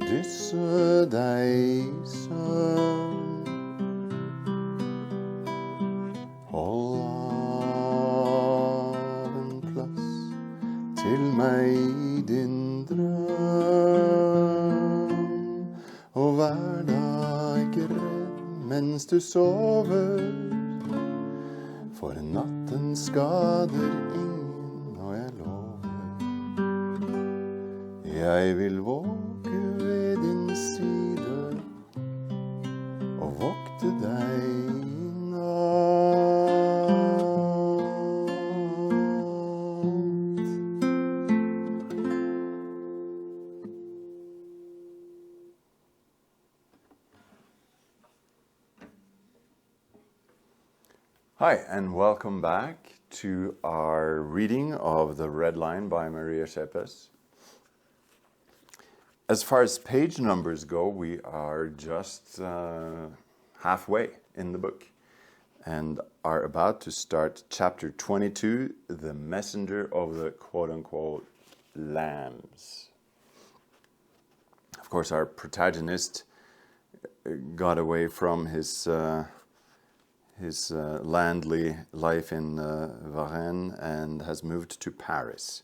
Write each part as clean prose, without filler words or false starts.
Dysse deg søvn, hold av en plass til meg i din drøm, og vær da ikke redd mens du sover, for natten skader ingen, og jeg lover. Jeg vil våke ved din side og vokte deg i natt. Hi, and welcome back to our reading of The Red Line by Maria Schepers. As far as page numbers go, we are just halfway in the book and are about to start chapter 22, The Messenger of the quote-unquote Lambs. Of course, our protagonist got away from his landly life in Varennes and has moved to Paris.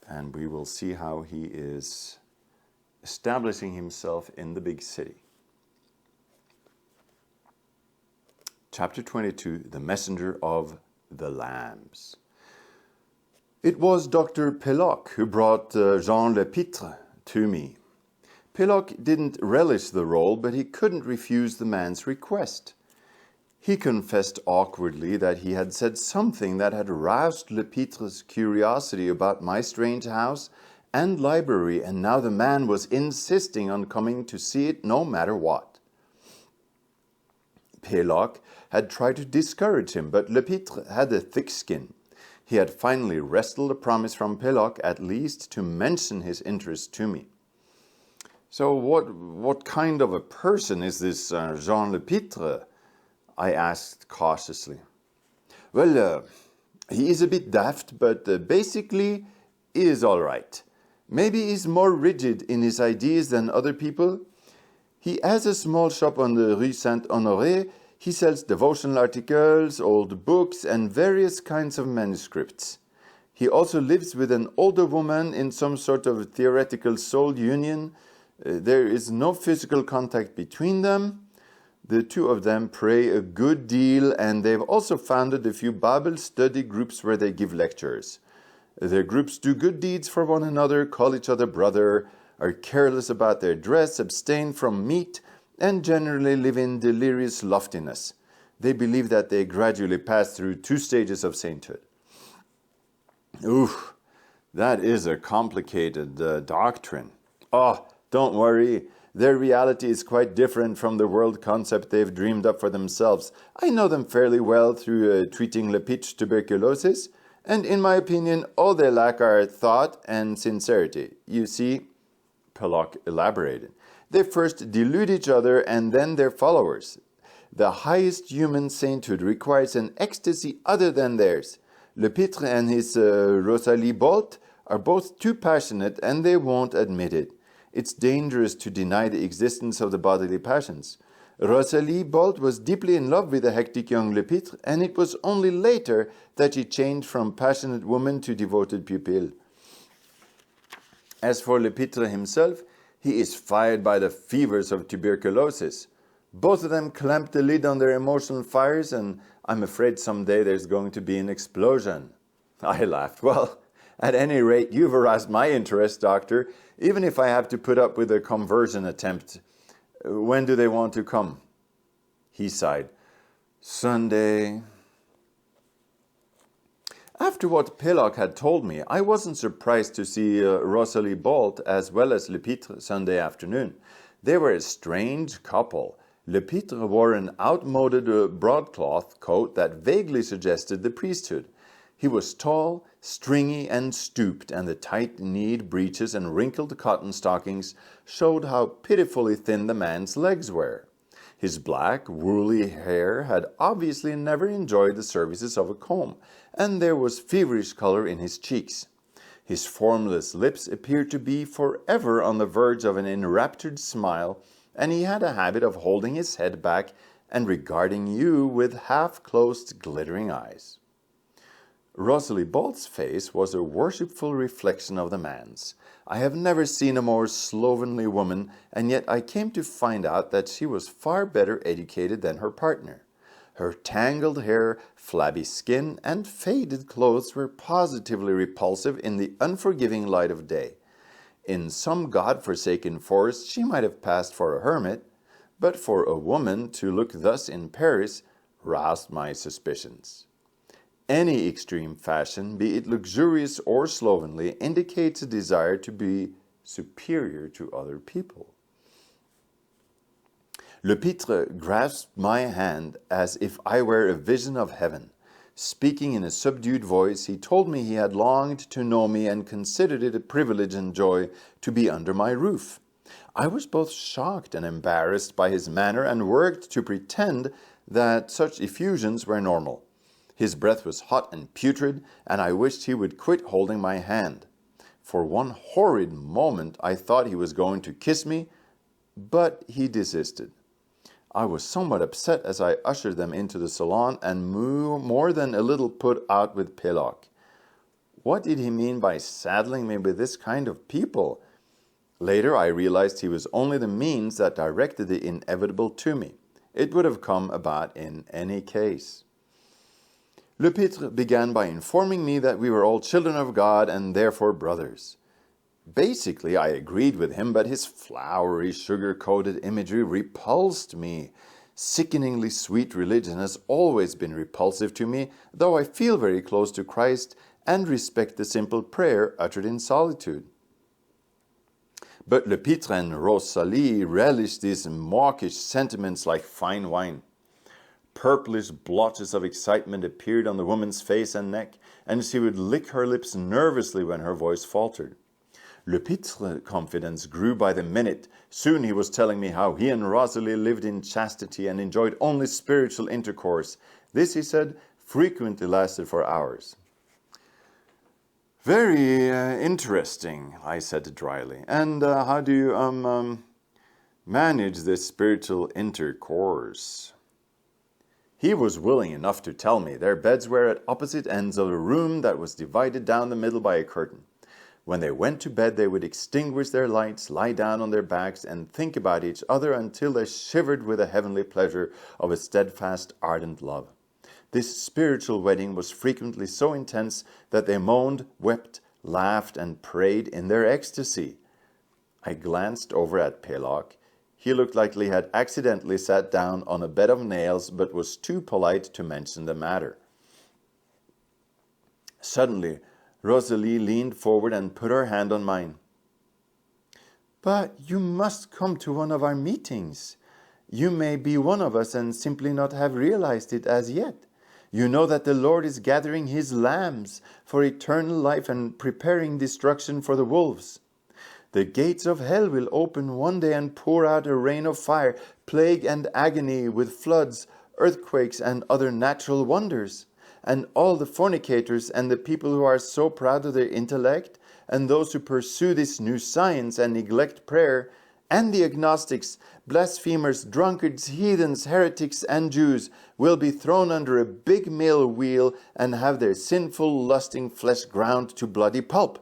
And we will see how he is establishing himself in the big city. Chapter 22, The Messenger of the Lambs. It was Dr. Pelloc who brought Jean Lepitre to me. Pelloc didn't relish the role, but he couldn't refuse the man's request. He confessed awkwardly that he had said something that had roused Lepitre's curiosity about my strange house and library, and now the man was insisting on coming to see it no matter what. Pelloc had tried to discourage him, but Lepitre had a thick skin. He had finally wrested a promise from Pelloc at least to mention his interest to me. So what kind of a person is this Jean Lepitre? I asked cautiously. Well, he is a bit daft, but basically he is all right. Maybe he's more rigid in his ideas than other people. He has a small shop on the Rue Saint-Honoré. He sells devotional articles, old books, and various kinds of manuscripts. He also lives with an older woman in some sort of theoretical soul union. There is no physical contact between them. The two of them pray a good deal, and they've also founded a few Bible study groups where they give lectures. Their groups do good deeds for one another, call each other brother, are careless about their dress, abstain from meat, and generally live in delirious loftiness. They believe that they gradually pass through 2 stages of sainthood. Oof, that is a complicated doctrine. Oh, don't worry. Their reality is quite different from the world concept they've dreamed up for themselves. I know them fairly well through treating Lepitre's tuberculosis, and in my opinion, all they lack are thought and sincerity. You see, Pelloc elaborated, they first delude each other and then their followers. The highest human sainthood requires an ecstasy other than theirs. Lepitre and his Rosalie Bolt are both too passionate and they won't admit it. It's dangerous to deny the existence of the bodily passions. Rosalie Bolt was deeply in love with the hectic young Lepitre, and it was only later that she changed from passionate woman to devoted pupil. As for Lepitre himself, he is fired by the fevers of tuberculosis. Both of them clamped the lid on their emotional fires, and I'm afraid someday there's going to be an explosion. I laughed. Well, at any rate, you've aroused my interest, Doctor, even if I have to put up with a conversion attempt. When do they want to come? He sighed. Sunday. After what Pelloc had told me, I wasn't surprised to see Rosalie Bolt as well as Lepitre Sunday afternoon. They were a strange couple. Lepitre wore an outmoded broadcloth coat that vaguely suggested the priesthood. He was tall, stringy, and stooped, and the tight-kneed breeches and wrinkled cotton stockings showed how pitifully thin the man's legs were. His black, woolly hair had obviously never enjoyed the services of a comb, and there was feverish color in his cheeks. His formless lips appeared to be forever on the verge of an enraptured smile, and he had a habit of holding his head back and regarding you with half-closed, glittering eyes. Rosalie Bolt's face was a worshipful reflection of the man's. I have never seen a more slovenly woman, and yet I came to find out that she was far better educated than her partner. Her tangled hair, flabby skin, and faded clothes were positively repulsive in the unforgiving light of day. In some god-forsaken forest she might have passed for a hermit, but for a woman to look thus in Paris roused my suspicions. Any extreme fashion, be it luxurious or slovenly, indicates a desire to be superior to other people. Le Pitre grasped my hand as if I were a vision of heaven. Speaking in a subdued voice, he told me he had longed to know me and considered it a privilege and joy to be under my roof. I was both shocked and embarrassed by his manner and worked to pretend that such effusions were normal. His breath was hot and putrid, and I wished he would quit holding my hand. For one horrid moment I thought he was going to kiss me, but he desisted. I was somewhat upset as I ushered them into the salon and more than a little put out with Pelloc. What did he mean by saddling me with this kind of people? Later I realized he was only the means that directed the inevitable to me. It would have come about in any case. Le Pitre began by informing me that we were all children of God and therefore brothers. Basically, I agreed with him, but his flowery, sugar-coated imagery repulsed me. Sickeningly sweet religion has always been repulsive to me, though I feel very close to Christ and respect the simple prayer uttered in solitude. But Le Pitre and Rosalie relished these mawkish sentiments like fine wine. Purplish blotches of excitement appeared on the woman's face and neck, and she would lick her lips nervously when her voice faltered. Le Pitre's confidence grew by the minute. Soon he was telling me how he and Rosalie lived in chastity and enjoyed only spiritual intercourse. This, he said, frequently lasted for hours. Very interesting, I said dryly. And how do you manage this spiritual intercourse? He was willing enough to tell me. Their beds were at opposite ends of a room that was divided down the middle by a curtain. When they went to bed, they would extinguish their lights, lie down on their backs, and think about each other until they shivered with the heavenly pleasure of a steadfast, ardent love. This spiritual wedding was frequently so intense that they moaned, wept, laughed, and prayed in their ecstasy. I glanced over at Pelloc. He looked like he had accidentally sat down on a bed of nails, but was too polite to mention the matter. Suddenly, Rosalie leaned forward and put her hand on mine. "But you must come to one of our meetings. You may be one of us and simply not have realized it as yet. You know that the Lord is gathering his lambs for eternal life and preparing destruction for the wolves. The gates of hell will open one day and pour out a rain of fire, plague and agony with floods, earthquakes and other natural wonders. And all the fornicators and the people who are so proud of their intellect, and those who pursue this new science and neglect prayer, and the agnostics, blasphemers, drunkards, heathens, heretics, and Jews will be thrown under a big mill wheel and have their sinful, lusting flesh ground to bloody pulp.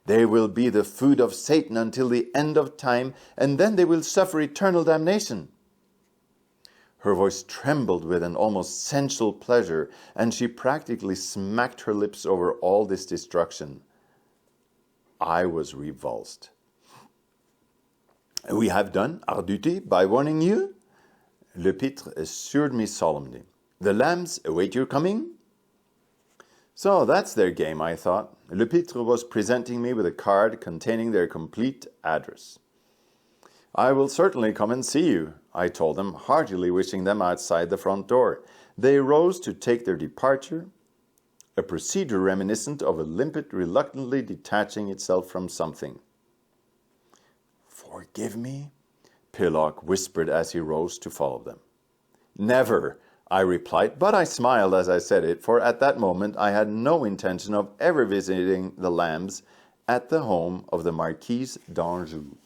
They will be the food of Satan until the end of time, and then they will suffer eternal damnation." Her voice trembled with an almost sensual pleasure, and she practically smacked her lips over all this destruction. I was revulsed. "We have done our duty by warning you," Le Pitre assured me solemnly. "The lambs await your coming." So that's their game, I thought. Le Pitre was presenting me with a card containing their complete address. "I will certainly come and see you," I told them, heartily wishing them outside the front door. They rose to take their departure, a procedure reminiscent of a limpet reluctantly detaching itself from something. "Forgive me?" Pelloc whispered as he rose to follow them. "Never," I replied, but I smiled as I said it, for at that moment I had no intention of ever visiting the lambs at the home of the Marquise d'Anjou.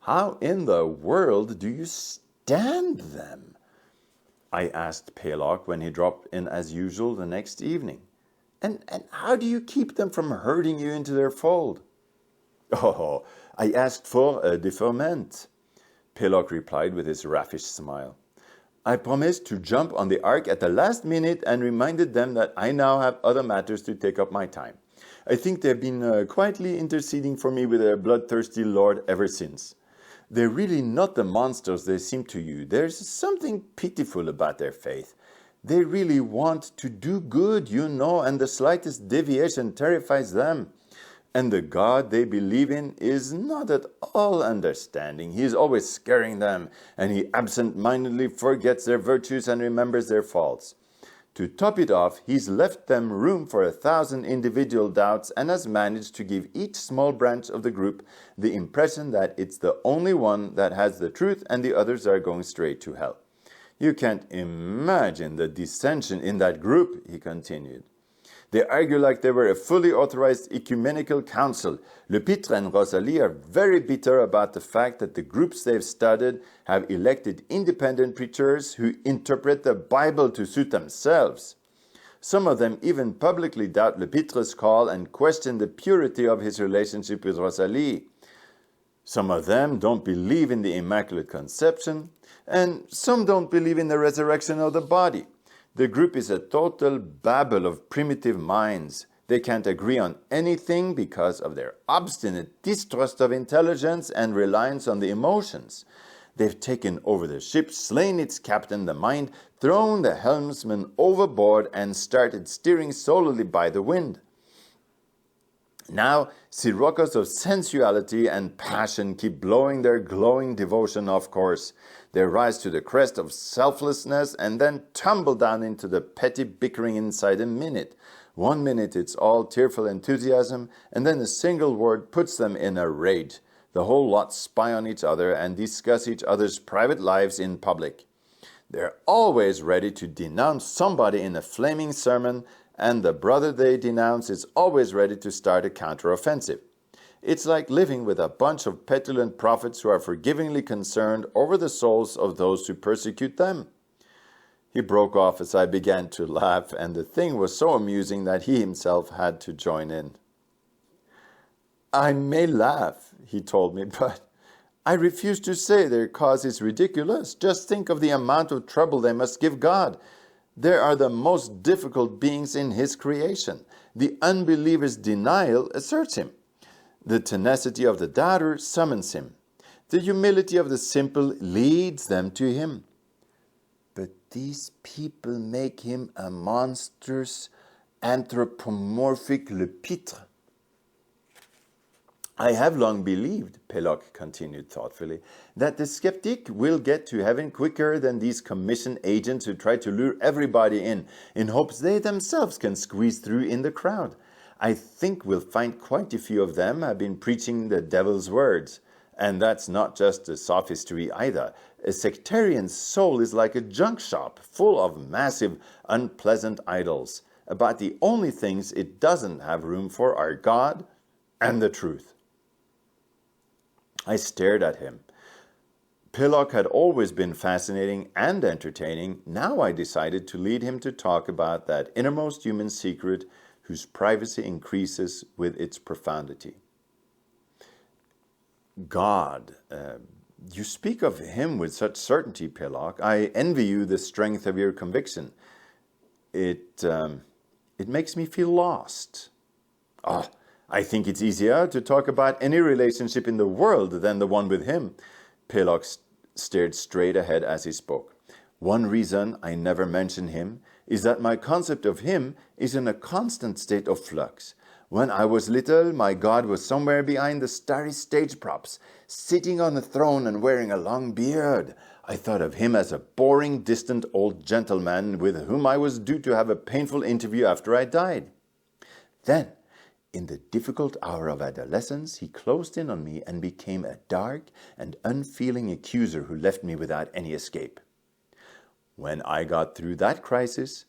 How in the world do you stand them? I asked Pelok when he dropped in as usual the next evening. And how do you keep them from herding you into their fold? Oh, I asked for a deferment, Pelok replied with his raffish smile. I promised to jump on the ark at the last minute and reminded them that I now have other matters to take up my time. I think they've been quietly interceding for me with their bloodthirsty Lord ever since. They're really not the monsters they seem to you. There's something pitiful about their faith. They really want to do good, you know, and the slightest deviation terrifies them. And the God they believe in is not at all understanding. He is always scaring them, and he absent-mindedly forgets their virtues and remembers their faults. To top it off, he's left them room for 1,000 individual doubts and has managed to give each small branch of the group the impression that it's the only one that has the truth and the others are going straight to hell. You can't imagine the dissension in that group, he continued. They argue like they were a fully authorized ecumenical council. Lepître and Rosalie are very bitter about the fact that the groups they've studied have elected independent preachers who interpret the Bible to suit themselves. Some of them even publicly doubt Lepître's call and question the purity of his relationship with Rosalie. Some of them don't believe in the Immaculate Conception, and some don't believe in the resurrection of the body. The group is a total babel of primitive minds. They can't agree on anything because of their obstinate distrust of intelligence and reliance on the emotions. They've taken over the ship, slain its captain, the mind, thrown the helmsman overboard, and started steering solely by the wind. Now, siroccos of sensuality and passion keep blowing their glowing devotion off course. They rise to the crest of selflessness and then tumble down into the petty bickering inside a minute. 1 minute it's all tearful enthusiasm, and then a single word puts them in a rage. The whole lot spy on each other and discuss each other's private lives in public. They're always ready to denounce somebody in a flaming sermon, and the brother they denounce is always ready to start a counteroffensive. It's like living with a bunch of petulant prophets who are forgivingly concerned over the souls of those who persecute them. He broke off as I began to laugh, and the thing was so amusing that he himself had to join in. I may laugh, he told me, but I refuse to say their cause is ridiculous. Just think of the amount of trouble they must give God. They are the most difficult beings in his creation. The unbeliever's denial asserts him. The tenacity of the doubter summons him. The humility of the simple leads them to him. But these people make him a monstrous, anthropomorphic Lepître. I have long believed, Pelok continued thoughtfully, that the skeptic will get to heaven quicker than these commission agents who try to lure everybody in hopes they themselves can squeeze through in the crowd. I think we'll find quite a few of them have been preaching the devil's words. And that's not just a sophistry either. A sectarian soul is like a junk shop full of massive, unpleasant idols. About the only things it doesn't have room for are God and the truth. I stared at him. Pelok had always been fascinating and entertaining. Now I decided to lead him to talk about that innermost human secret whose privacy increases with its profundity. God. You speak of him with such certainty, Pelok. I envy you the strength of your conviction. It makes me feel lost. I think it's easier to talk about any relationship in the world than the one with him. Pelok stared straight ahead as he spoke. One reason I never mention him is that my concept of him is in a constant state of flux. When I was little, my God was somewhere behind the starry stage props, sitting on a throne and wearing a long beard. I thought of him as a boring, distant old gentleman with whom I was due to have a painful interview after I died. Then, in the difficult hour of adolescence, he closed in on me and became a dark and unfeeling accuser who left me without any escape. When I got through that crisis,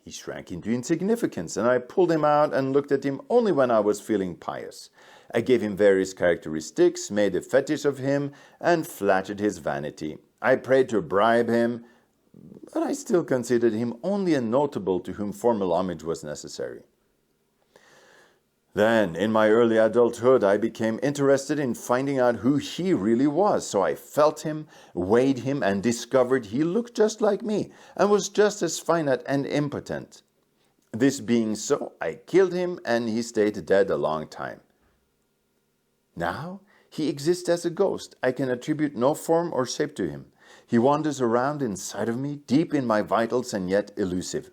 he shrank into insignificance, and I pulled him out and looked at him only when I was feeling pious. I gave him various characteristics, made a fetish of him, and flattered his vanity. I prayed to bribe him, but I still considered him only a notable to whom formal homage was necessary. Then, in my early adulthood, I became interested in finding out who he really was. So I felt him, weighed him, and discovered he looked just like me and was just as finite and impotent. This being so, I killed him and he stayed dead a long time. Now, he exists as a ghost. I can attribute no form or shape to him. He wanders around inside of me, deep in my vitals and yet elusive.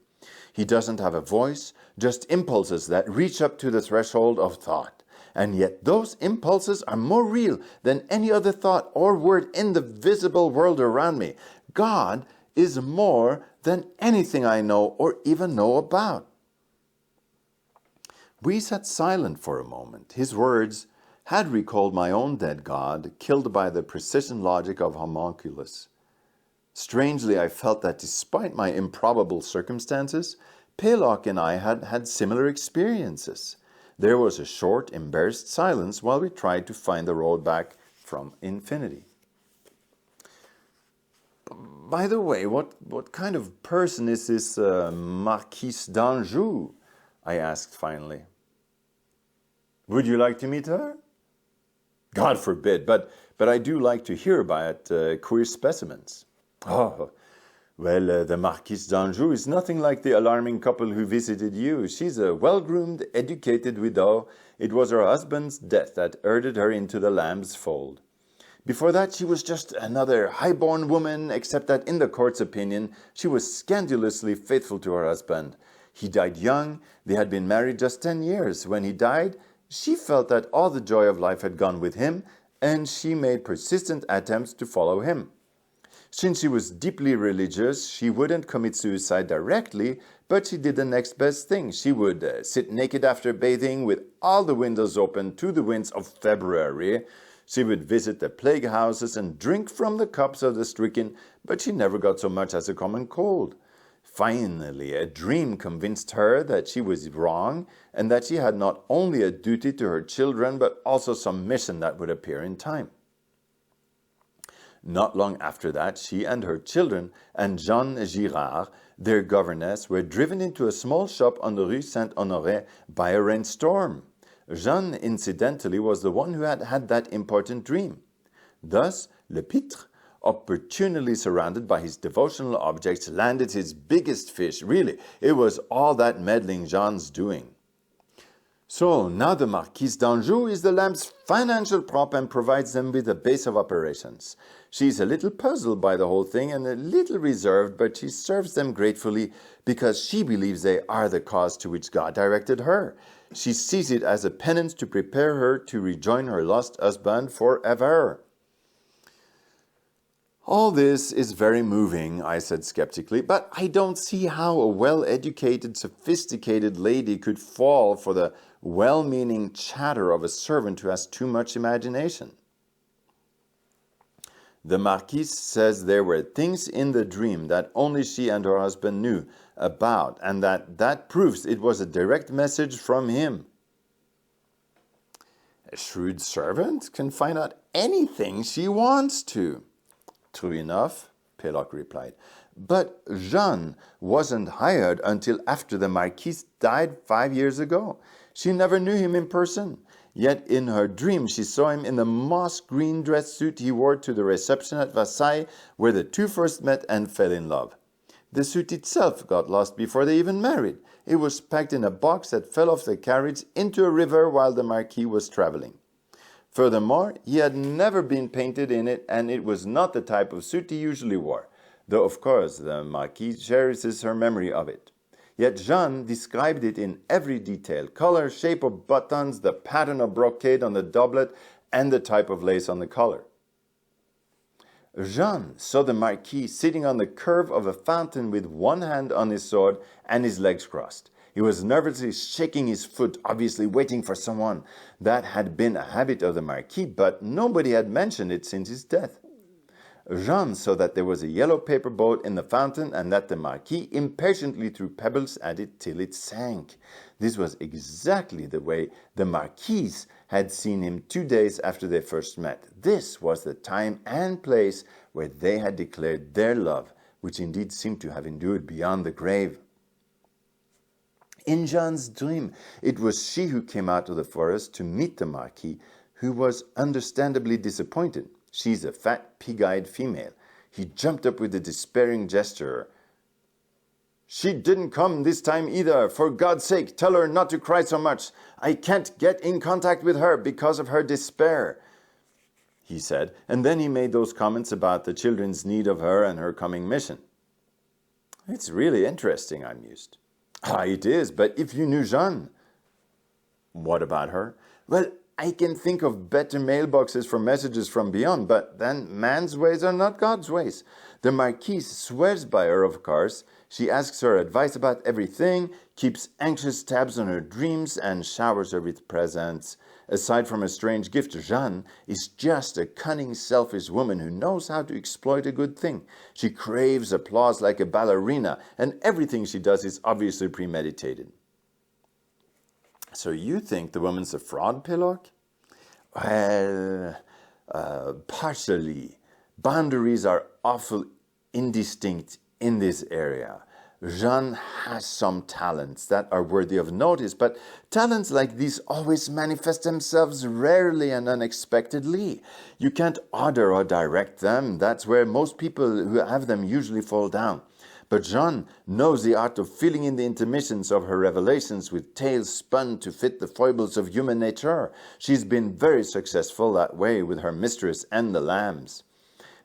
He doesn't have a voice, just impulses that reach up to the threshold of thought. And yet those impulses are more real than any other thought or word in the visible world around me. God is more than anything I know or even know about. We sat silent for a moment. His words had recalled my own dead God, killed by the precision logic of homunculus. Strangely, I felt that despite my improbable circumstances, Pelok and I had had similar experiences. There was a short, embarrassed silence while we tried to find the road back from infinity. By the way, what kind of person is this Marquise d'Anjou? I asked finally. Would you like to meet her? God forbid, but I do like to hear about queer specimens. Oh, well, the Marquise d'Anjou is nothing like the alarming couple who visited you. She's a well-groomed, educated widow. It was her husband's death that herded her into the lamb's fold. Before that, she was just another high-born woman, except that in the court's opinion, she was scandalously faithful to her husband. He died young. They had been married just 10 years. When he died, she felt that all the joy of life had gone with him, and she made persistent attempts to follow him. Since she was deeply religious, she wouldn't commit suicide directly, but she did the next best thing. She would sit naked after bathing with all the windows open to the winds of February. She would visit the plague houses and drink from the cups of the stricken, but she never got so much as a common cold. Finally, a dream convinced her that she was wrong and that she had not only a duty to her children, but also some mission that would appear in time. Not long after that, she and her children and Jeanne Girard, their governess, were driven into a small shop on the Rue Saint-Honoré by a rainstorm. Jeanne, incidentally, was the one who had had that important dream. Thus, Le Pitre, opportunely surrounded by his devotional objects, landed his biggest fish. Really, it was all that meddling Jeanne's doing. So now the Marquise d'Anjou is the lamb's financial prop and provides them with a base of operations. She's a little puzzled by the whole thing and a little reserved, but she serves them gratefully because she believes they are the cause to which God directed her. She sees it as a penance to prepare her to rejoin her lost husband forever. All this is very moving, I said skeptically, but I don't see how a well-educated, sophisticated lady could fall for the well-meaning chatter of a servant who has too much imagination. The Marquise says there were things in the dream that only she and her husband knew about, and that proves it was a direct message from him. A shrewd servant can find out anything she wants to. True enough, Pelok replied. But Jeanne wasn't hired until after the Marquise died 5 years ago. She never knew him in person. Yet in her dream she saw him in the moss green dress suit he wore to the reception at Versailles, where the two first met and fell in love. The suit itself got lost before they even married. It was packed in a box that fell off the carriage into a river while the Marquis was traveling. Furthermore, he had never been painted in it, and it was not the type of suit he usually wore, though of course the Marquise cherishes her memory of it. Yet Jeanne described it in every detail: color, shape of buttons, the pattern of brocade on the doublet, and the type of lace on the collar. Jeanne saw the Marquis sitting on the curve of a fountain with one hand on his sword and his legs crossed. He was nervously shaking his foot, obviously waiting for someone. That had been a habit of the Marquis, but nobody had mentioned it since his death. Jean saw that there was a yellow paper boat in the fountain and that the Marquis impatiently threw pebbles at it till it sank. This was exactly the way the Marquise had seen him 2 days after they first met. This was the time and place where they had declared their love, which indeed seemed to have endured beyond the grave. In Jean's dream, it was she who came out of the forest to meet the Marquis, who was understandably disappointed. She's a fat, pig-eyed female. He jumped up with a despairing gesture. "She didn't come this time either. For God's sake, tell her not to cry so much. I can't get in contact with her because of her despair," he said, and then he made those comments about the children's need of her and her coming mission. "It's really interesting," I mused. "Ah, it is, but if you knew Jeanne." "What about her?" "Well, I can think of better mailboxes for messages from beyond, but then man's ways are not God's ways. The Marquise swears by her, of course. She asks her advice about everything, keeps anxious tabs on her dreams, and showers her with presents. Aside from a strange gift, Jeanne is just a cunning, selfish woman who knows how to exploit a good thing. She craves applause like a ballerina, and everything she does is obviously premeditated." "So you think the woman's a fraud, Pillock?" "Well, partially. Boundaries are awful indistinct in this area. Jeanne has some talents that are worthy of notice, but talents like these always manifest themselves rarely and unexpectedly. You can't order or direct them. That's where most people who have them usually fall down. But Jeanne knows the art of filling in the intermissions of her revelations with tales spun to fit the foibles of human nature. She's been very successful that way with her mistress and the lambs.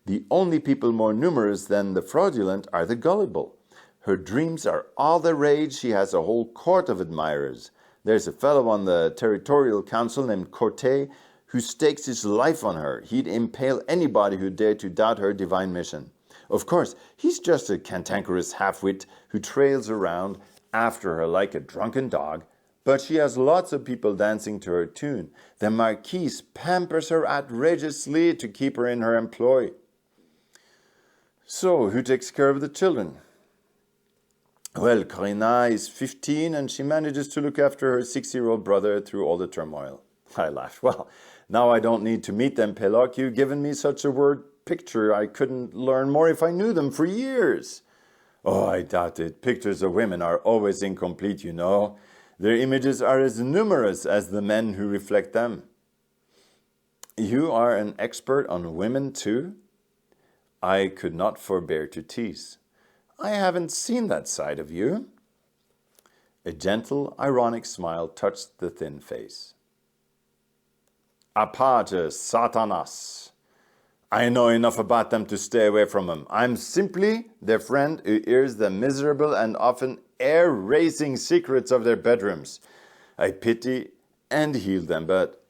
The only people more numerous than the fraudulent are the gullible. Her dreams are all the rage. She has a whole court of admirers. There's a fellow on the territorial council named Corte who stakes his life on her. He'd impale anybody who dared to doubt her divine mission. Of course, he's just a cantankerous half-wit who trails around after her like a drunken dog, but she has lots of people dancing to her tune. The Marquise pampers her outrageously to keep her in her employ." "So, who takes care of the children?" "Well, Corinna is 15 and she manages to look after her 6-year-old brother through all the turmoil." I laughed. "Well, now I don't need to meet them, Pelloc. You've given me such a word picture I couldn't learn more if I knew them for years." "Oh, I doubt it. Pictures of women are always incomplete, you know. Their images are as numerous as the men who reflect them." "You are an expert on women too?" I could not forbear to tease. "I haven't seen that side of you." A gentle, ironic smile touched the thin face. "Aparte, Satanas. I know enough about them to stay away from them. I'm simply their friend who hears the miserable and often air-raising secrets of their bedrooms. I pity and heal them, but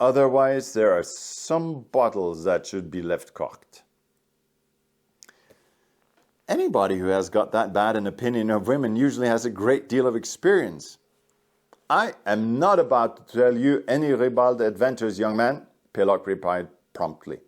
otherwise there are some bottles that should be left corked." Anybody who has got that bad an opinion of women usually has a great deal of experience. "I am not about to tell you any ribald adventures, young man," Pelloc replied promptly.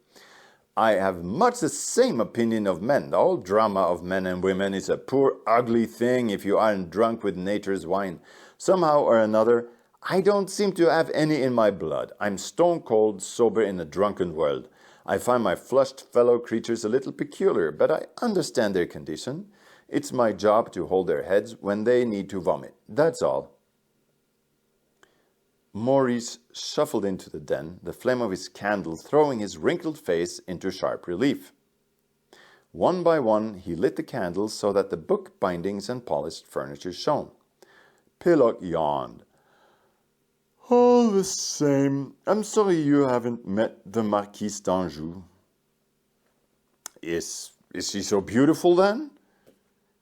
"I have much the same opinion of men. The whole drama of men and women is a poor, ugly thing if you aren't drunk with nature's wine. Somehow or another, I don't seem to have any in my blood. I'm stone-cold sober in a drunken world. I find my flushed fellow creatures a little peculiar, but I understand their condition. It's my job to hold their heads when they need to vomit. That's all." Maurice shuffled into the den, the flame of his candle throwing his wrinkled face into sharp relief. One by one, he lit the candles so that the book bindings and polished furniture shone. Pelloc yawned. "All the same, I'm sorry you haven't met the Marquise d'Anjou." Is she so beautiful then?"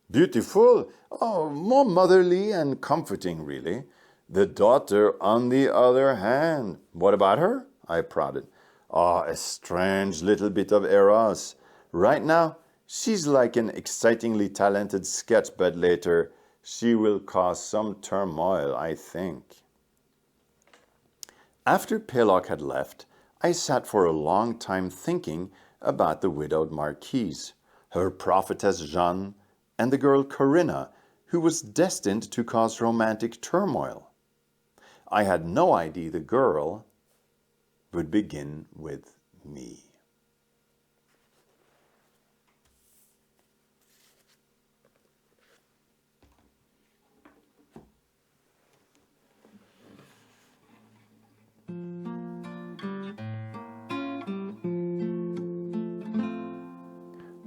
"Beautiful? Oh, more motherly and comforting, really. The daughter, on the other hand." "What about her?" I prodded. "Oh, a strange little bit of eros. Right now, she's like an excitingly talented sketch, but later, she will cause some turmoil, I think." After Pelloc had left, I sat for a long time thinking about the widowed marquise, her prophetess Jeanne, and the girl Corinna, who was destined to cause romantic turmoil. I had no idea the girl would begin with me.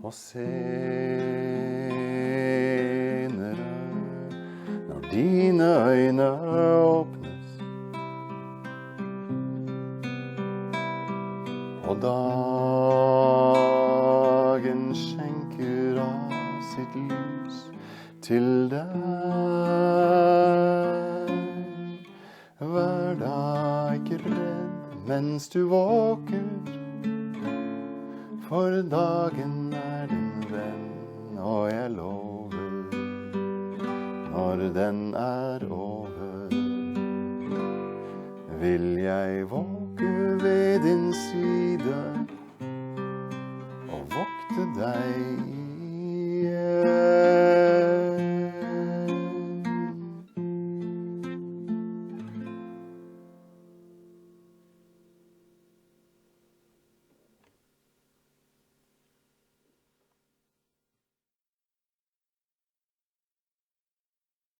Og senere, når dine øyne åpnes, og dagen skjenker av sitt lys til deg, vær da ikke redd mens du våker, for dagen din venn, og jeg lover, når den over, vil jeg våke ved din side, og vokte deg